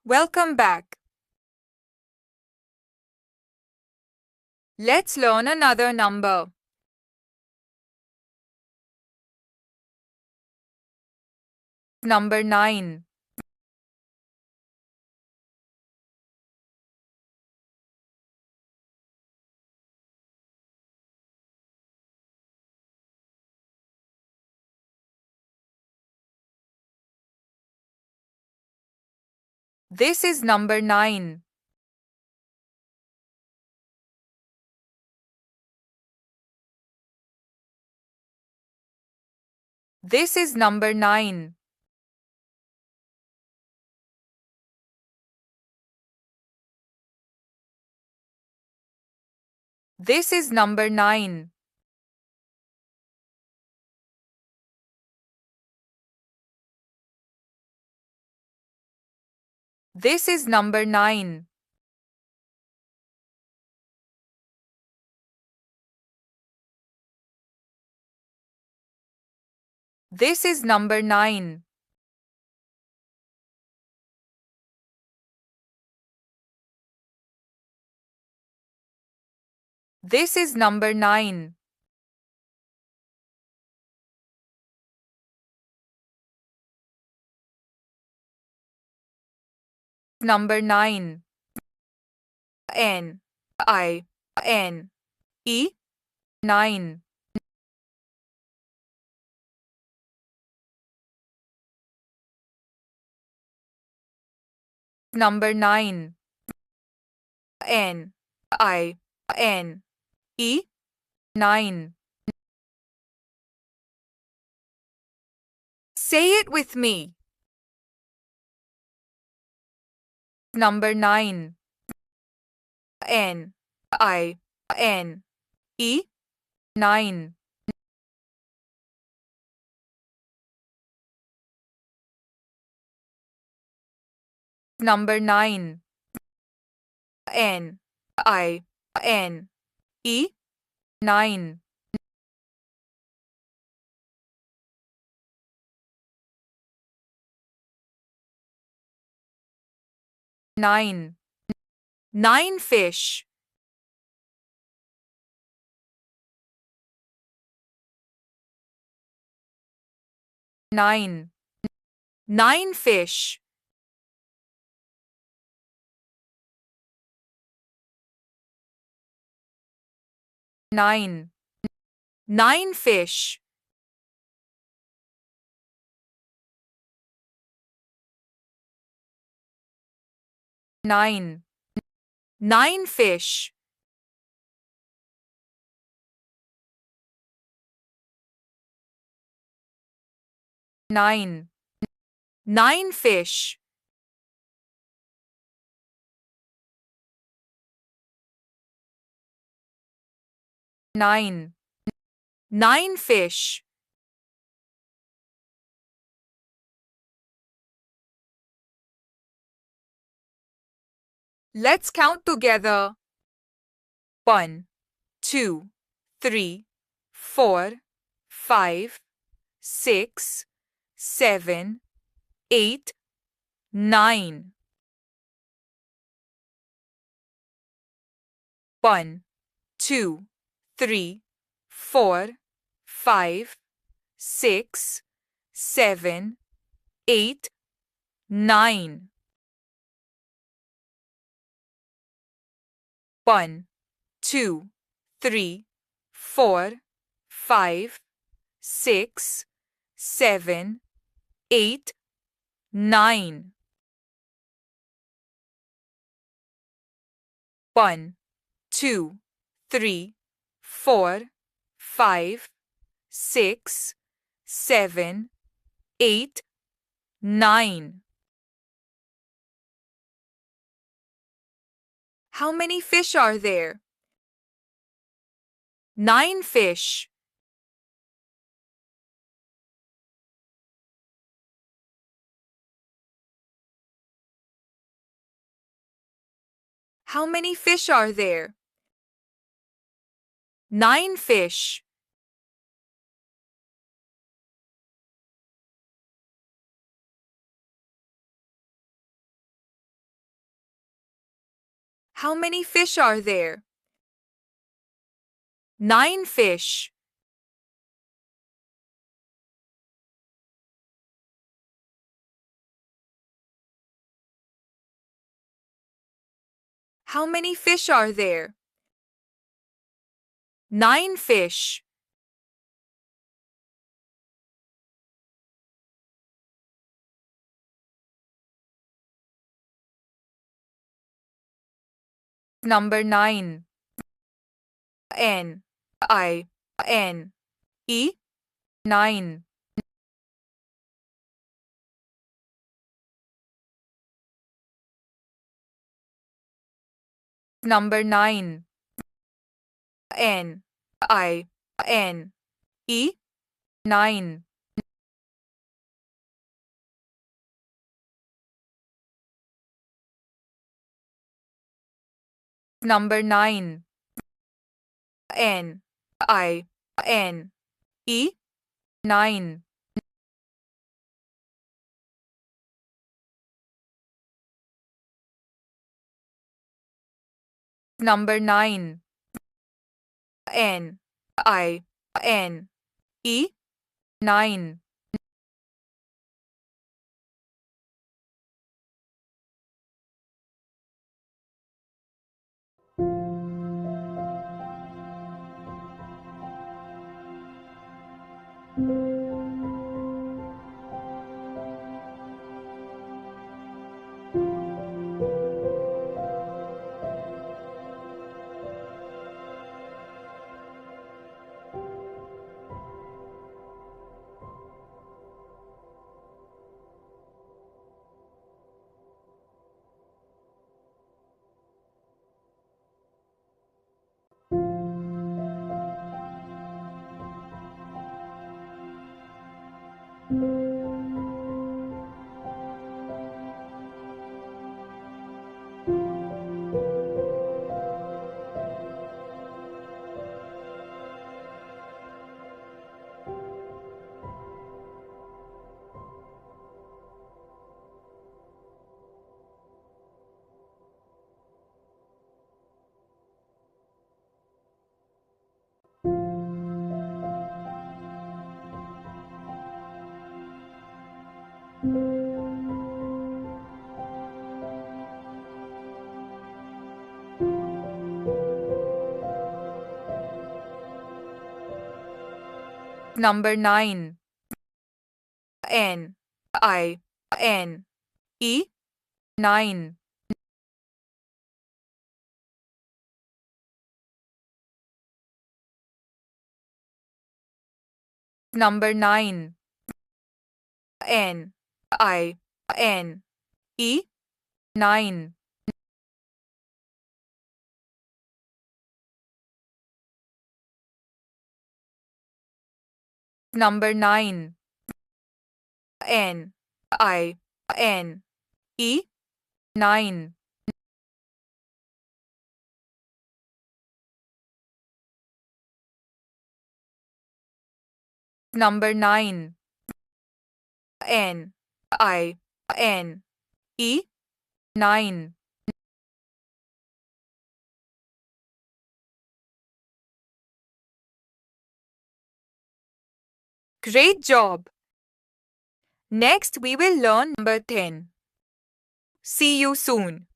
Welcome back. Let's learn another number. Number 9. This is number 9. This is number 9. This is number 9. This is number 9. This is number 9. This is number 9. Number 9. N I N E 9. Number 9. N I N E 9. Say it with me. Number 9. N I N E 9. Number 9. N I N E 9. Nine. 9 fish. 9. 9 fish. 9. 9 fish. 9. 9 fish. 9. 9 fish. 9. 9 fish. 'Let's count together. 1, 2, 3, 4, 5, 6, 7, 8, 9. 1, 2, 3, 4, 5, 6, 7, 8, 9. 1, 2, 3, 4, 5, 6, 7, 8, 9. 1, 2, 3, 4, 5, 6, 7, 8, 9. How many fish are there? 9 fish. How many fish are there? 9 fish. How many fish are there? 9 fish. How many fish are there? 9 fish. Number 9. N I N E 9. Number 9. N I N E 9. Number 9. N I N E 9. Number 9. N I N E 9. Number 9. N I N E 9. Number 9. N I N E 9. Number 9. N I N E 9. Number 9. N I N E 9. Great job! Next, we will learn number 10. See you soon.